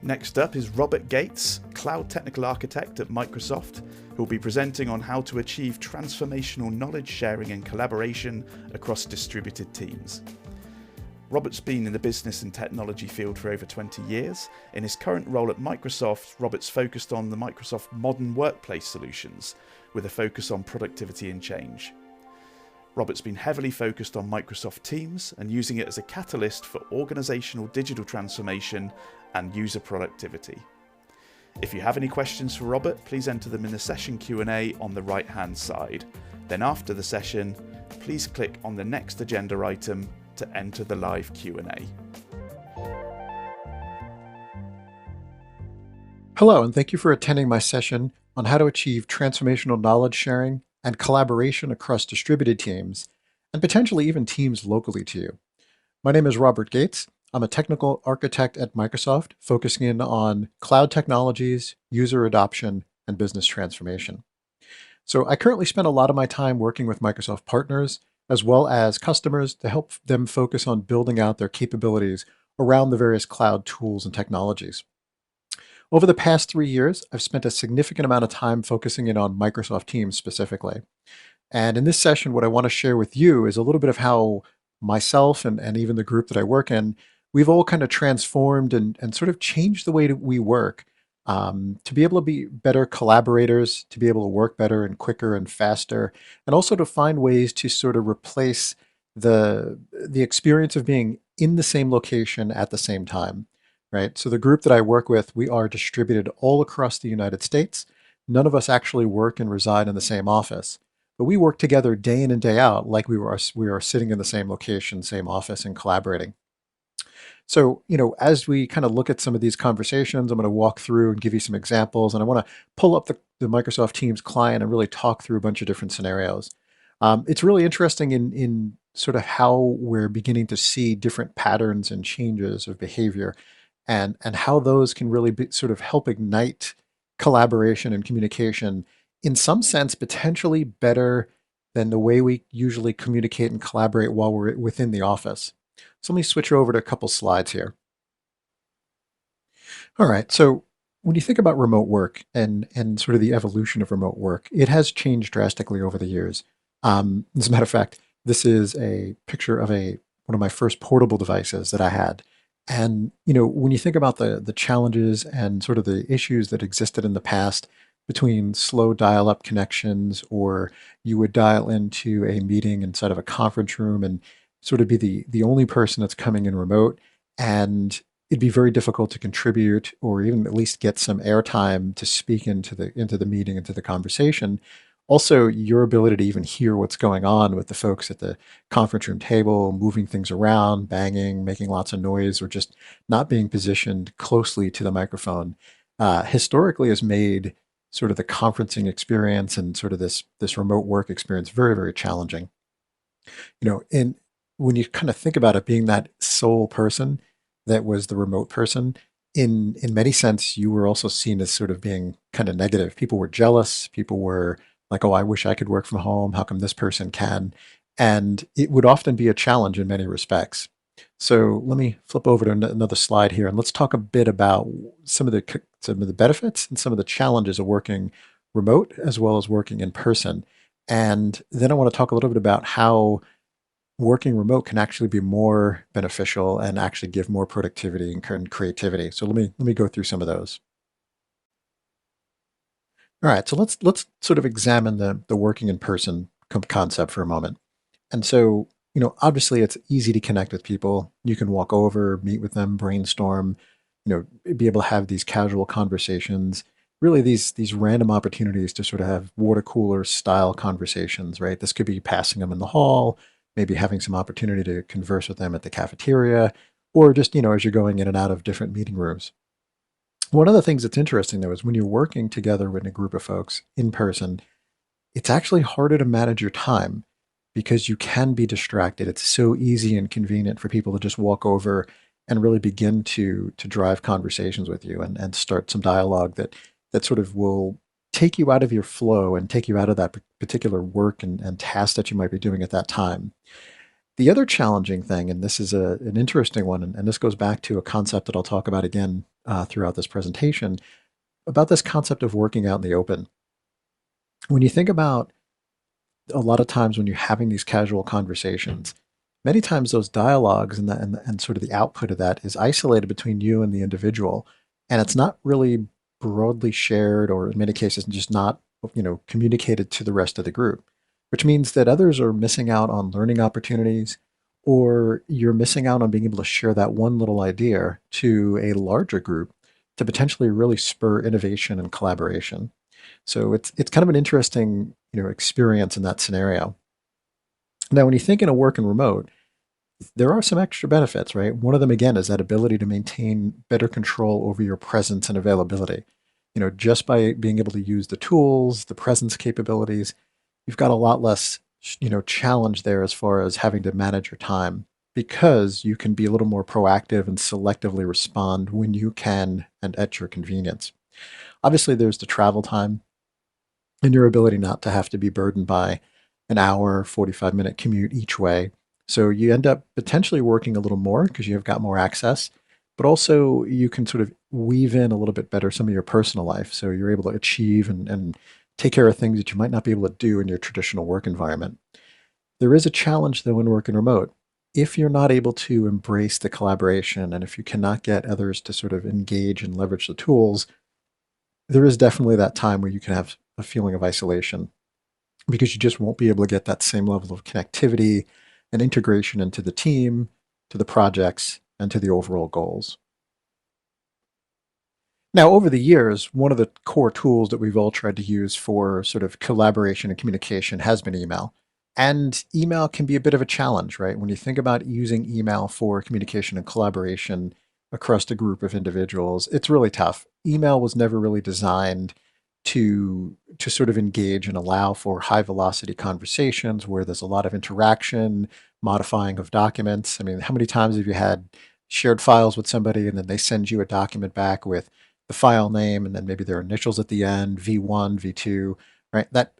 Next up is Robert Gates, Cloud Technical Architect at Microsoft, who will be presenting on how to achieve transformational knowledge sharing and collaboration across distributed teams. Robert's been in the business and technology field for over 20 years. In his current role at Microsoft, Robert's focused on the Microsoft modern workplace solutions, with a focus on productivity and change. Robert's been heavily focused on Microsoft Teams and using it as a catalyst for organizational digital transformation and user productivity. If you have any questions for Robert, please enter them in the session Q&A on the right-hand side. Then after the session, please click on the next agenda item to enter the live Q&A. Hello, and thank you for attending my session on how to achieve transformational knowledge sharing and collaboration across distributed teams, and potentially even teams locally to you. My name is Robert Gates. I'm a technical architect at Microsoft, focusing in on cloud technologies, user adoption, and business transformation. So I currently spend a lot of my time working with Microsoft partners, as well as customers, to help them focus on building out their capabilities around the various cloud tools and technologies. Over the past 3 years, I've spent a significant amount of time focusing in on Microsoft Teams specifically. And in this session, what I want to share with you is a little bit of how myself and even the group that I work in, we've all kind of transformed and sort of changed the way that we work to be able to be better collaborators, to be able to work better and quicker and faster, and also to find ways to sort of replace the experience of being in the same location at the same time. Right? So the group that I work with, we are distributed all across the United States. None of us actually work and reside in the same office, but we work together day in and day out like we are sitting in the same location, same office, and collaborating. So, as we kind of look at some of these conversations, I'm going to walk through and give you some examples, and I want to pull up the Microsoft Teams client and really talk through a bunch of different scenarios. It's really interesting in sort of how we're beginning to see different patterns and changes of behavior and how those can really sort of help ignite collaboration and communication in some sense potentially better than the way we usually communicate and collaborate while we're within the office. So let me switch over to a couple slides here. All right, so when you think about remote work and sort of the evolution of remote work, it has changed drastically over the years. As a matter of fact, this is a picture of one of my first portable devices that I had. And when you think about the challenges and sort of the issues that existed in the past between slow dial-up connections, or you would dial into a meeting inside of a conference room and sort of be the only person that's coming in remote, and it'd be very difficult to contribute or even at least get some airtime to speak into the meeting, into the conversation. Also, your ability to even hear what's going on with the folks at the conference room table, moving things around, banging, making lots of noise, or just not being positioned closely to the microphone, historically has made sort of the conferencing experience and sort of this remote work experience very, very challenging. And when you kind of think about it, being that sole person that was the remote person, in many sense, you were also seen as sort of being kind of negative. People were jealous. People were like, oh, I wish I could work from home. How come this person can? And it would often be a challenge in many respects. So let me flip over to another slide here, and let's talk a bit about some of the benefits and some of the challenges of working remote as well as working in person. And then I want to talk a little bit about how working remote can actually be more beneficial and actually give more productivity and creativity. So let me go through some of those. All right, so let's sort of examine the working in person concept for a moment. And so, obviously it's easy to connect with people. You can walk over, meet with them, brainstorm, be able to have these casual conversations, really these random opportunities to sort of have water cooler style conversations, right? This could be passing them in the hall, maybe having some opportunity to converse with them at the cafeteria, or just, as you're going in and out of different meeting rooms. One of the things that's interesting, though, is when you're working together with a group of folks in person, it's actually harder to manage your time because you can be distracted. It's so easy and convenient for people to just walk over and really begin to drive conversations with you and start some dialogue that sort of will take you out of your flow and take you out of that particular work and task that you might be doing at that time. The other challenging thing, and this is an interesting one, and this goes back to a concept that I'll talk about again throughout this presentation about this concept of working out in the open. When you think about a lot of times when you're having these casual conversations, many times those dialogues and sort of the output of that is isolated between you and the individual, and it's not really broadly shared, or in many cases just not communicated to the rest of the group, which means that others are missing out on learning opportunities, or you're missing out on being able to share that one little idea to a larger group to potentially really spur innovation and collaboration. So it's kind of an interesting experience in that scenario. Now, when you think in a work and remote, there are some extra benefits, right? One of them, again, is that ability to maintain better control over your presence and availability. Just by being able to use the tools, the presence capabilities, you've got a lot less, challenge there as far as having to manage your time, because you can be a little more proactive and selectively respond when you can and at your convenience. Obviously, there's the travel time and your ability not to have to be burdened by an hour, 45-minute commute each way. So you end up potentially working a little more because you've got more access, but also you can sort of weave in a little bit better some of your personal life. So you're able to achieve and take care of things that you might not be able to do in your traditional work environment. There is a challenge, though, in working remote. If you're not able to embrace the collaboration, and if you cannot get others to sort of engage and leverage the tools, there is definitely that time where you can have a feeling of isolation, because you just won't be able to get that same level of connectivity and integration into the team, to the projects, and to the overall goals. Now, over the years, one of the core tools that we've all tried to use for sort of collaboration and communication has been email. And email can be a bit of a challenge, right? When you think about using email for communication and collaboration across a group of individuals, it's really tough. Email was never really designed to sort of engage and allow for high velocity conversations where there's a lot of interaction, modifying of documents. I mean, how many times have you had shared files with somebody and then they send you a document back with the file name and then maybe their initials at the end, V1, V2, right? That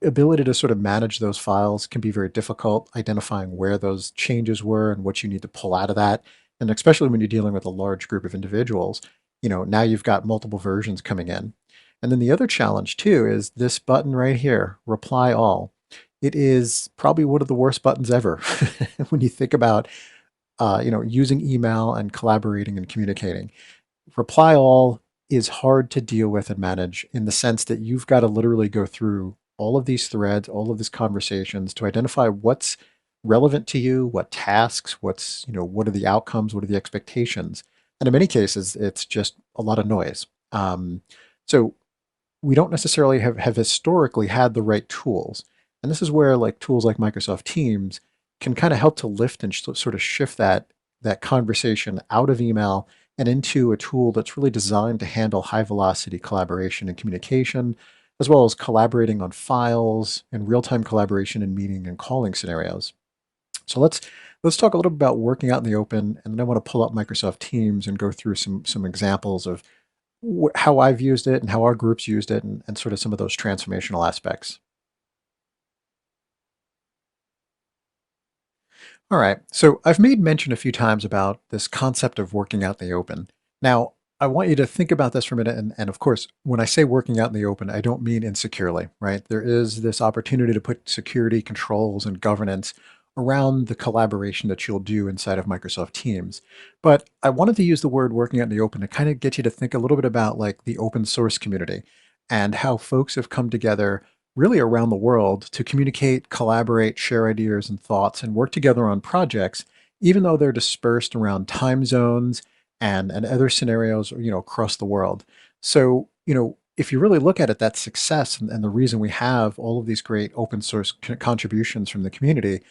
ability to sort of manage those files can be very difficult, identifying where those changes were and what you need to pull out of that. And especially when you're dealing with a large group of individuals, now you've got multiple versions coming in. And then the other challenge too is this button right here, reply all. It is probably one of the worst buttons ever when you think about using email and collaborating and communicating. Reply all is hard to deal with and manage, in the sense that you've got to literally go through all of these threads, all of these conversations to identify what's relevant to you, what tasks, what are the outcomes, what are the expectations. And in many cases, it's just a lot of noise. So we don't necessarily have historically had the right tools. And this is where like tools like Microsoft Teams can kind of help to lift and sort of shift that conversation out of email and into a tool that's really designed to handle high velocity collaboration and communication, as well as collaborating on files and real-time collaboration in meeting and calling scenarios. So let's talk a little bit about working out in the open, and then I want to pull up Microsoft Teams and go through some examples of how I've used it and how our groups used it, and sort of some of those transformational aspects. All right, so I've made mention a few times about this concept of working out in the open. Now, I want you to think about this for a minute, and of course, when I say working out in the open, I don't mean insecurely, right? There is this opportunity to put security controls and governance around the collaboration that you'll do inside of Microsoft Teams. But I wanted to use the word working out in the open to kind of get you to think a little bit about like the open source community and how folks have come together really around the world to communicate, collaborate, share ideas and thoughts, and work together on projects, even though they're dispersed around time zones and other scenarios, across the world. So, if you really look at it, that success and the reason we have all of these great open source contributions from the community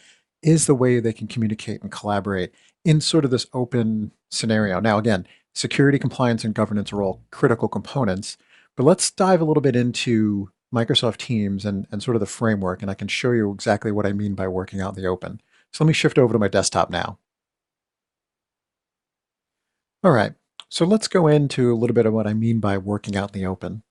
is the way they can communicate and collaborate in sort of this open scenario. Now, again, security, compliance, and governance are all critical components, but let's dive a little bit into Microsoft Teams and sort of the framework, and I can show you exactly what I mean by working out in the open. So let me shift over to my desktop now. All right, so let's go into a little bit of what I mean by working out in the open.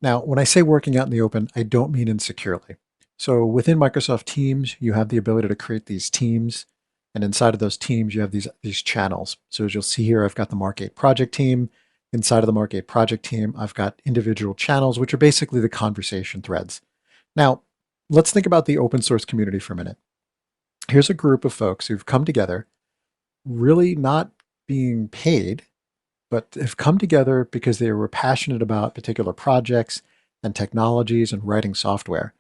Now, when I say working out in the open, I don't mean insecurely. So within Microsoft Teams, you have the ability to create these teams, and inside of those teams, you have these channels. So as you'll see here, I've got the Mark 8 project team, Inside of the Mark8 project team, I've got individual channels, which are basically the conversation threads. Now, let's think about the open source community for a minute. Here's a group of folks who've come together, really not being paid, but have come together because they were passionate about particular projects and technologies and writing software.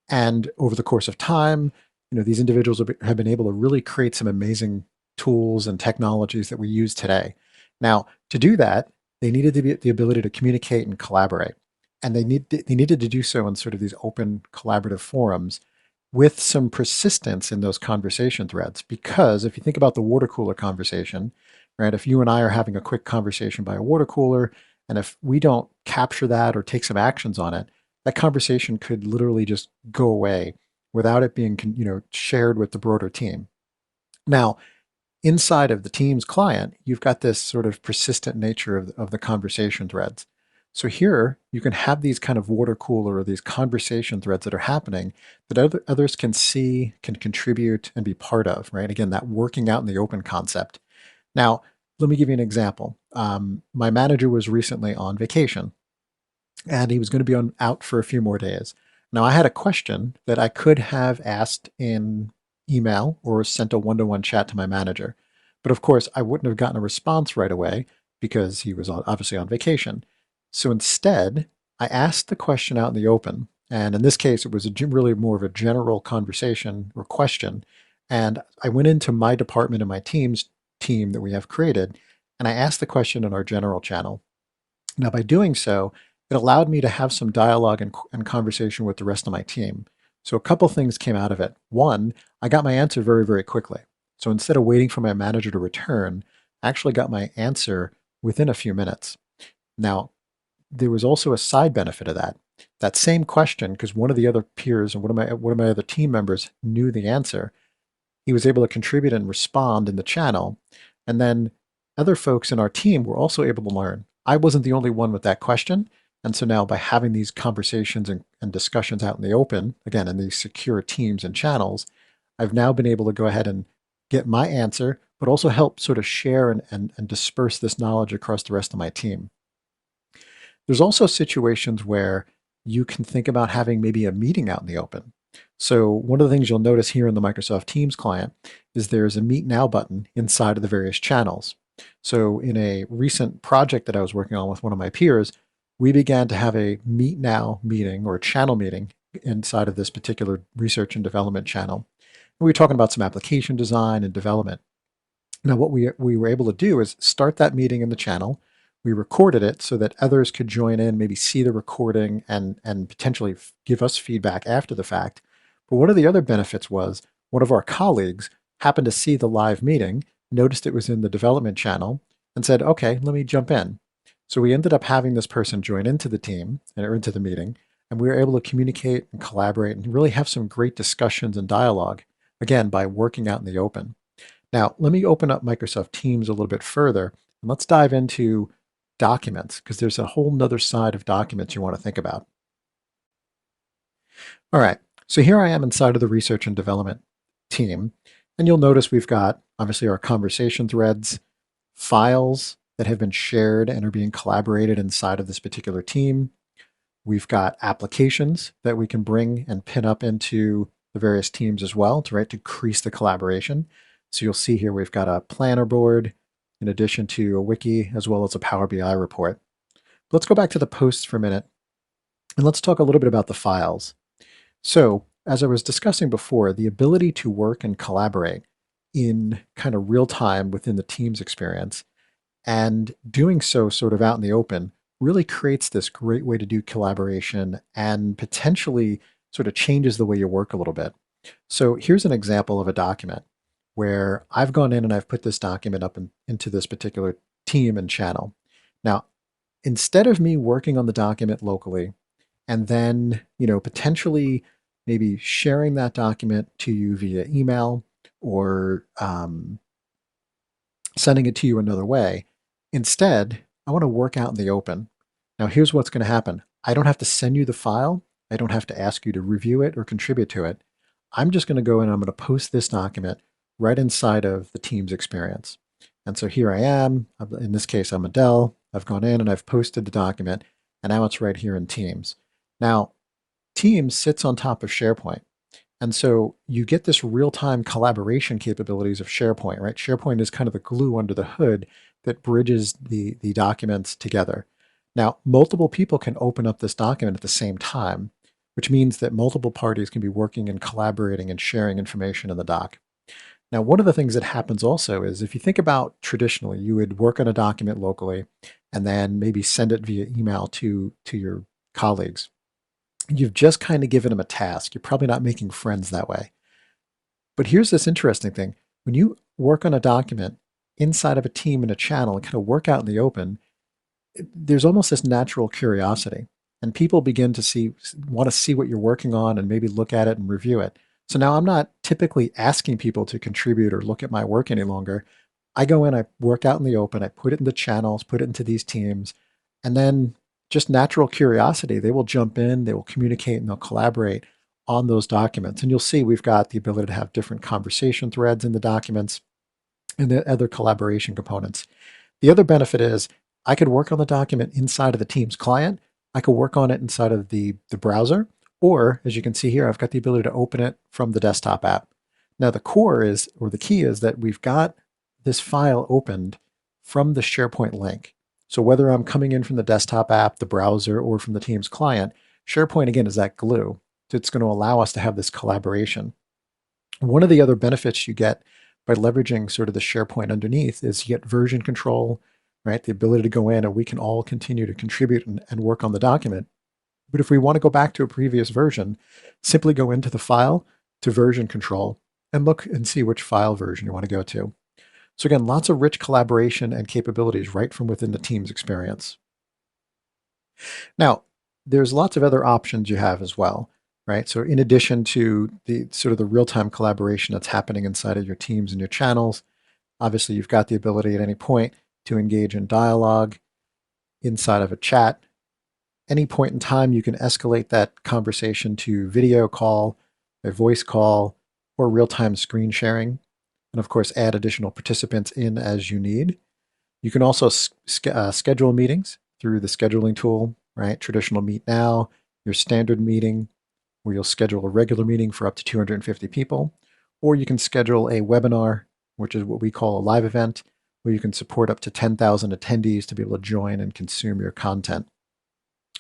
And over the course of time, these individuals have been able to really create some amazing tools and technologies that we use today. Now, to do that, they needed the ability to communicate and collaborate. And they needed to do so in sort of these open collaborative forums with some persistence in those conversation threads. Because if you think about the water cooler conversation, right, if you and I are having a quick conversation by a water cooler, and if we don't capture that or take some actions on it, that conversation could literally just go away without it being shared with the broader team. Now, inside of the Teams client, you've got this sort of persistent nature of the conversation threads. So here you can have these kind of water cooler or these conversation threads that are happening that others can see, can contribute, and be part of, right? Again, that working out in the open concept. Now, let me give you an example. My manager was recently on vacation, and he was going to be out for a few more days. Now, I had a question that I could have asked in email or sent a one-to-one chat to my manager. But of course, I wouldn't have gotten a response right away because he was obviously on vacation. So instead, I asked the question out in the open. And in this case, it was really more of a general conversation or question. And I went into my department and my team's team that we have created, and I asked the question in our general channel. Now, by doing so, it allowed me to have some dialogue and conversation with the rest of my team. So a couple things came out of it. One, I got my answer very, very quickly. So instead of waiting for my manager to return, I actually got my answer within a few minutes. Now, there was also a side benefit of that. That same question, because one of the other peers and one of my other team members knew the answer, he was able to contribute and respond in the channel. And then other folks in our team were also able to learn. I wasn't the only one with that question. And so now by having these conversations and discussions out in the open, again, in these secure teams and channels, I've now been able to go ahead and get my answer, but also help sort of share and disperse this knowledge across the rest of my team. There's also situations where you can think about having maybe a meeting out in the open. So one of the things you'll notice here in the Microsoft Teams client is there's a Meet Now button inside of the various channels. So in a recent project that I was working on with one of my peers, we began to have a Meet Now meeting or a channel meeting inside of this particular research and development channel. And we were talking about some application design and development. Now, what we were able to do is start that meeting in the channel. We recorded it so that others could join in, maybe see the recording and potentially give us feedback after the fact. But one of the other benefits was one of our colleagues happened to see the live meeting, noticed it was in the development channel, and said, okay, let me jump in. So we ended up having this person join into the team or into the meeting, and we were able to communicate and collaborate and really have some great discussions and dialogue, again, by working out in the open. Now, let me open up Microsoft Teams a little bit further, and let's dive into documents, because there's a whole nother side of documents you want to think about. All right, so here I am inside of the research and development team, and you'll notice we've got obviously our conversation threads, files that have been shared and are being collaborated inside of this particular team. We've got applications that we can bring and pin up into the various teams as well to increase the collaboration. So you'll see here we've got a planner board in addition to a wiki as well as a Power BI report. Let's go back to the posts for a minute and let's talk a little bit about the files. So as I was discussing before, the ability to work and collaborate in kind of real time within the Teams experience and doing so sort of out in the open really creates this great way to do collaboration and potentially sort of changes the way you work a little bit. So here's an example of a document where I've gone in and I've put this document up into this particular team and channel. Now, instead of me working on the document locally and then, potentially maybe sharing that document to you via email or sending it to you another way, instead, I want to work out in the open. Now, here's what's going to happen. I don't have to send you the file. I don't have to ask you to review it or contribute to it. I'm just going to go in and I'm going to post this document right inside of the Teams experience. And so here I am. In this case, I'm Adele. I've gone in and I've posted the document, and now it's right here in Teams. Now, Teams sits on top of SharePoint. And so you get this real-time collaboration capabilities of SharePoint, right? SharePoint is kind of the glue under the hood that bridges the documents together. Now, multiple people can open up this document at the same time, which means that multiple parties can be working and collaborating and sharing information in the doc. Now, one of the things that happens also is if you think about traditionally, you would work on a document locally and then maybe send it via email to your colleagues. You've just kind of given them a task. You're probably not making friends that way. But here's this interesting thing. When you work on a document inside of a team in a channel and kind of work out in the open, there's almost this natural curiosity. And people begin to want to see what you're working on and maybe look at it and review it. So now I'm not typically asking people to contribute or look at my work any longer. I go in, I work out in the open, I put it into channels, put it into these teams, and then just natural curiosity, they will jump in, they will communicate, and they'll collaborate on those documents. And you'll see we've got the ability to have different conversation threads in the documents and the other collaboration components. The other benefit is I could work on the document inside of the Teams client. I could work on it inside of the browser, or as you can see here, I've got the ability to open it from the desktop app. Now the core is, or the key is that we've got this file opened from the SharePoint link. So whether I'm coming in from the desktop app, the browser, or from the Teams client, SharePoint again is that glue. It's going to allow us to have this collaboration. One of the other benefits you get by leveraging sort of the SharePoint underneath is you get version control, right? The ability to go in and we can all continue to contribute and work on the document. But if we want to go back to a previous version, simply go into the file to version control and look and see which file version you want to go to. So again, lots of rich collaboration and capabilities right from within the Teams experience. Now, there's lots of other options you have as well, right? So in addition to the sort of the real-time collaboration that's happening inside of your teams and your channels, obviously you've got the ability at any point to engage in dialogue inside of a chat. Any point in time, you can escalate that conversation to video call, a voice call, or real-time screen sharing. And of course, add additional participants in as you need. You can also schedule meetings through the scheduling tool, right? Traditional Meet Now, your standard meeting, where you'll schedule a regular meeting for up to 250 people. Or you can schedule a webinar, which is what we call a live event, where you can support up to 10,000 attendees to be able to join and consume your content.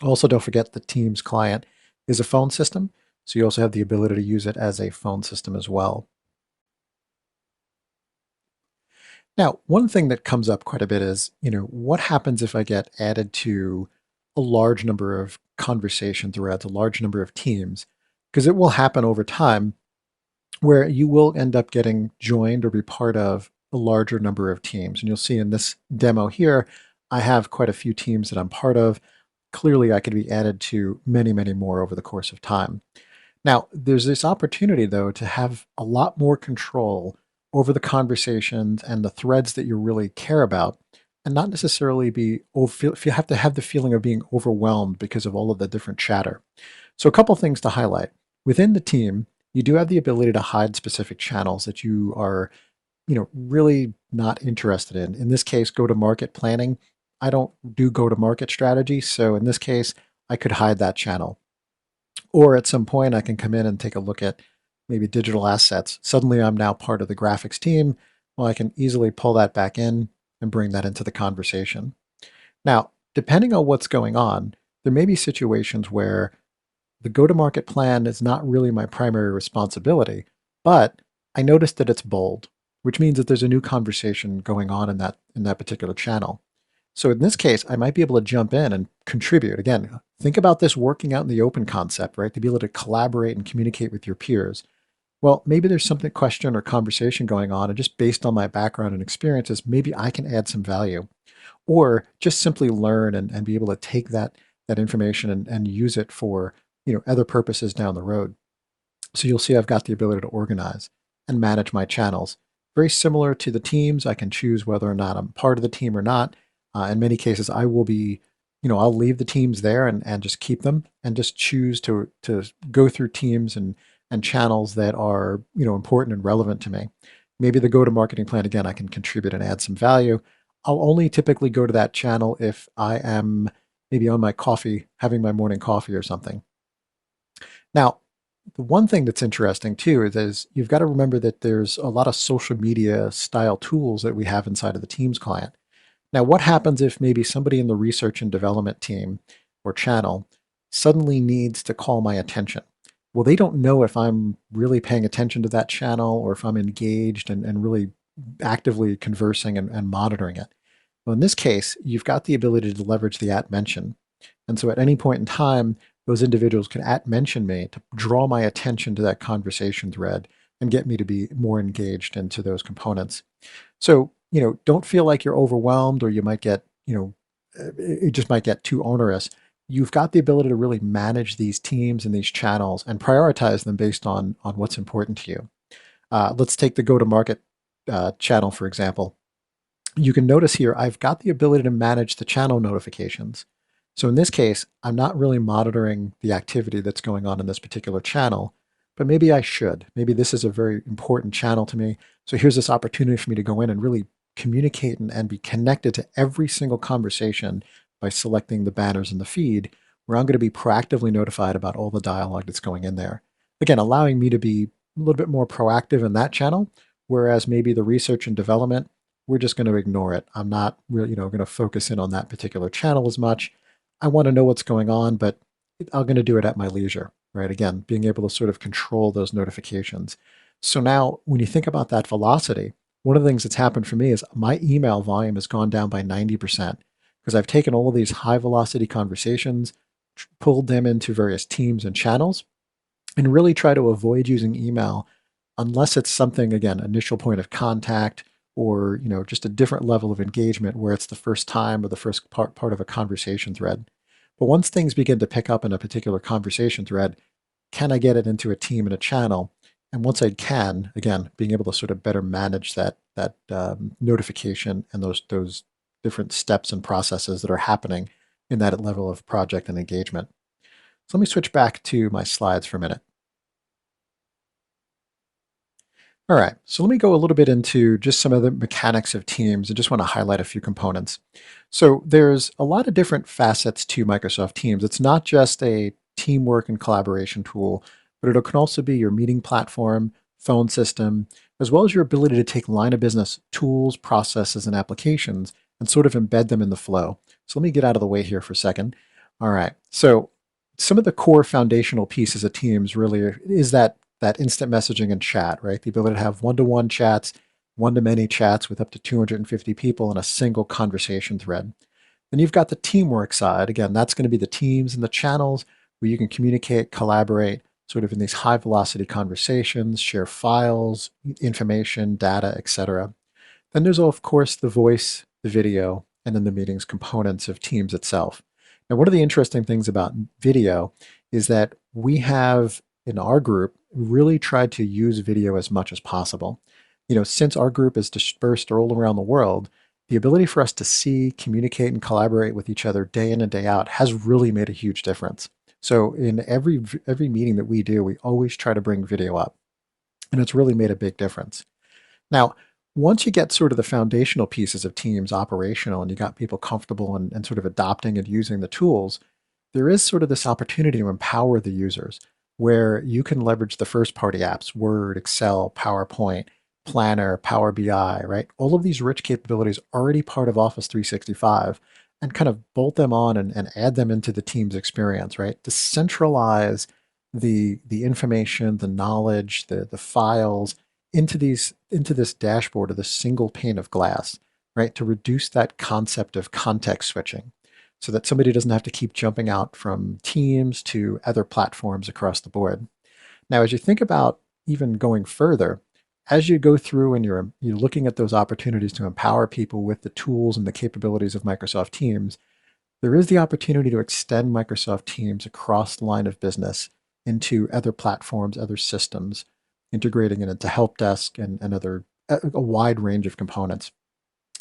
Also, don't forget the Teams client is a phone system, so you also have the ability to use it as a phone system as well. Now, one thing that comes up quite a bit is, what happens if I get added to a large number of conversation threads, a large number of teams? Because it will happen over time where you will end up getting joined or be part of a larger number of teams. And you'll see in this demo here, I have quite a few teams that I'm part of. Clearly, I could be added to many, many more over the course of time. Now, there's this opportunity, though, to have a lot more control over the conversations and the threads that you really care about, and not necessarily if you have to have the feeling of being overwhelmed because of all of the different chatter. So a couple things to highlight. Within the team, you do have the ability to hide specific channels that you are, really not interested in. In this case, go-to-market planning. I don't do go-to-market strategy, so in this case, I could hide that channel. Or at some point, I can come in and take a look at maybe digital assets. Suddenly, I'm now part of the graphics team. Well, I can easily pull that back in and bring that into the conversation. Now, depending on what's going on, there may be situations where the go-to-market plan is not really my primary responsibility, but I noticed that it's bold, which means that there's a new conversation going on in that particular channel. So in this case, I might be able to jump in and contribute. Again, think about this working out in the open concept, right? To be able to collaborate and communicate with your peers. Well, maybe there's something question or conversation going on, and just based on my background and experiences, maybe I can add some value. Or just simply learn and be able to take that information and use it for other purposes down the road. So you'll see I've got the ability to organize and manage my channels. Very similar to the teams, I can choose whether or not I'm part of the team or not. In many cases, I will be, I'll leave the teams there and just keep them and just choose to go through teams and channels that are, important and relevant to me. Maybe the go-to-marketing plan, again, I can contribute and add some value. I'll only typically go to that channel if I am maybe on my coffee, having my morning coffee or something. Now, the one thing that's interesting too is you've got to remember that there's a lot of social media style tools that we have inside of the Teams client. Now, what happens if maybe somebody in the research and development team or channel suddenly needs to call my attention? Well, they don't know if I'm really paying attention to that channel or if I'm engaged and really actively conversing and monitoring it. Well, in this case, you've got the ability to leverage the at mention. And so at any point in time, those individuals can at mention me to draw my attention to that conversation thread and get me to be more engaged into those components. So, don't feel like you're overwhelmed or you might get, it just might get too onerous. You've got the ability to really manage these teams and these channels and prioritize them based on what's important to you. Let's take the go-to-market channel, for example. You can notice here, I've got the ability to manage the channel notifications. So in this case, I'm not really monitoring the activity that's going on in this particular channel, but maybe I should. Maybe this is a very important channel to me. So here's this opportunity for me to go in and really communicate and be connected to every single conversation by selecting the banners in the feed, where I'm going to be proactively notified about all the dialogue that's going in there. Again, allowing me to be a little bit more proactive in that channel, whereas maybe the research and development, we're just going to ignore it. I'm not really, going to focus in on that particular channel as much. I want to know what's going on, but I'm going to do it at my leisure, right? Again, being able to sort of control those notifications. So now when you think about that velocity, one of the things that's happened for me is my email volume has gone down by 90% because I've taken all of these high velocity conversations, pulled them into various teams and channels, and really try to avoid using email unless it's something, again, initial point of contact or just a different level of engagement where it's the first time or the first part of a conversation thread. But once things begin to pick up in a particular conversation thread, can I get it into a team and a channel? And once I can, again, being able to sort of better manage that notification and those different steps and processes that are happening in that level of project and engagement. So let me switch back to my slides for a minute. All right, so let me go a little bit into just some of the mechanics of Teams. I just want to highlight a few components. So there's a lot of different facets to Microsoft Teams. It's not just a teamwork and collaboration tool, but it can also be your meeting platform, phone system, as well as your ability to take line of business tools, processes, and applications and sort of embed them in the flow. So let me get out of the way here for a second. All right, so some of the core foundational pieces of Teams really is that instant messaging and chat, right? The ability to have one-to-one chats, one-to-many chats with up to 250 people in a single conversation thread. Then you've got the teamwork side. Again, that's going to be the teams and the channels where you can communicate, collaborate, sort of in these high velocity conversations, share files, information, data, etc. Then there's, of course, the voice, the video, and then the meetings components of Teams itself. Now, one of the interesting things about video is that we have in our group really tried to use video as much as possible. Since our group is dispersed all around the world, the ability for us to see, communicate, and collaborate with each other day in and day out has really made a huge difference. So in every meeting that we do, we always try to bring video up, and it's really made a big difference. Now, once you get sort of the foundational pieces of Teams operational and you got people comfortable and sort of adopting and using the tools, there is sort of this opportunity to empower the users where you can leverage the first party apps, Word, Excel, PowerPoint, Planner, Power BI, right? All of these rich capabilities already part of Office 365 and kind of bolt them on and add them into the Teams experience, right? To centralize the information, the knowledge, the files into this dashboard or this single pane of glass, right? To reduce that concept of context switching so that somebody doesn't have to keep jumping out from Teams to other platforms across the board. Now, as you think about even going further, as you go through and you're looking at those opportunities to empower people with the tools and the capabilities of Microsoft Teams, there is the opportunity to extend Microsoft Teams across the line of business into other platforms, other systems, integrating it into help desk and other a wide range of components.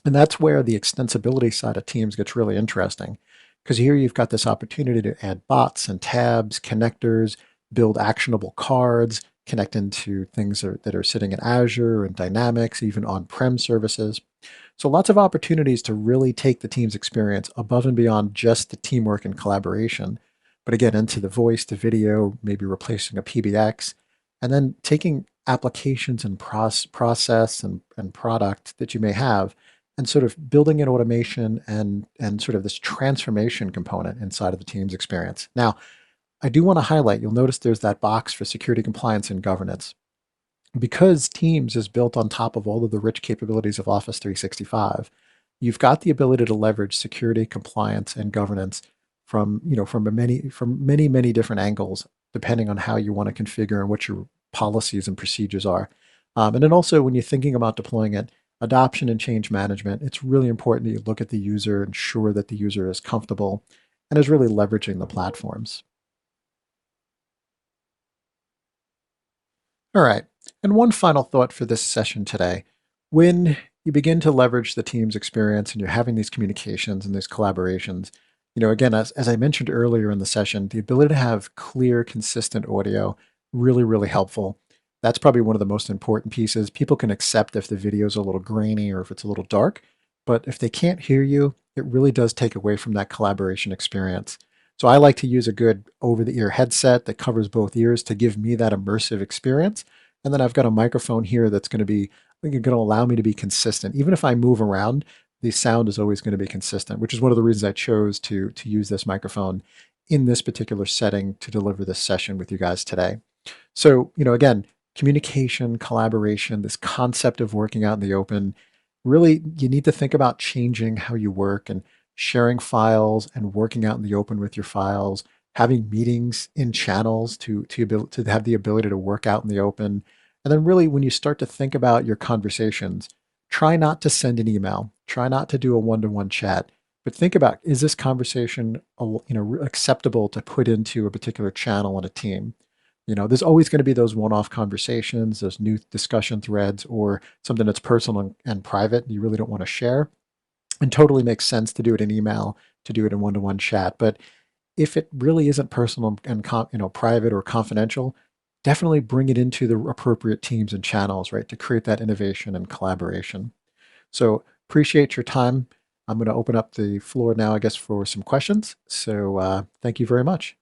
And that's where the extensibility side of Teams gets really interesting, because here you've got this opportunity to add bots and tabs, connectors, build actionable cards, connect into things that are sitting in Azure and Dynamics, even on-prem services. So lots of opportunities to really take the team's experience above and beyond just the teamwork and collaboration, but again, into the voice, the video, maybe replacing a PBX, and then taking applications and process and product that you may have and sort of building an automation and sort of this transformation component inside of the team's experience. Now, I do want to highlight, you'll notice there's that box for security compliance and governance. Because Teams is built on top of all of the rich capabilities of Office 365, you've got the ability to leverage security, compliance, and governance from many different angles, depending on how you want to configure and what your policies and procedures are. And then also, when you're thinking about deploying it, adoption and change management, it's really important that you look at the user, ensure that the user is comfortable and is really leveraging the platforms. All right. And one final thought for this session today. When you begin to leverage the team's experience and you're having these communications and these collaborations, again, as I mentioned earlier in the session, the ability to have clear, consistent audio, really, really helpful. That's probably one of the most important pieces. People can accept if the video is a little grainy or if it's a little dark, but if they can't hear you, it really does take away from that collaboration experience. So I like to use a good over-the-ear headset that covers both ears to give me that immersive experience. And then I've got a microphone here that's going to allow me to be consistent. Even if I move around, the sound is always going to be consistent, which is one of the reasons I chose to use this microphone in this particular setting to deliver this session with you guys today. So, again, communication, collaboration, this concept of working out in the open, really, you need to think about changing how you work and sharing files and working out in the open with your files, having meetings in channels to have the ability to work out in the open. And then really, when you start to think about your conversations, try not to send an email, try not to do a one-to-one chat, but think about, is this conversation, acceptable to put into a particular channel on a team? There's always going to be those one-off conversations, those new discussion threads, or something that's personal and private you really don't want to share. And totally makes sense to do it in email, to do it in one-to-one chat. But if it really isn't personal and private or confidential, definitely bring it into the appropriate teams and channels, right, to create that innovation and collaboration. So appreciate your time. I'm going to open up the floor now, I guess, for some questions. So thank you very much.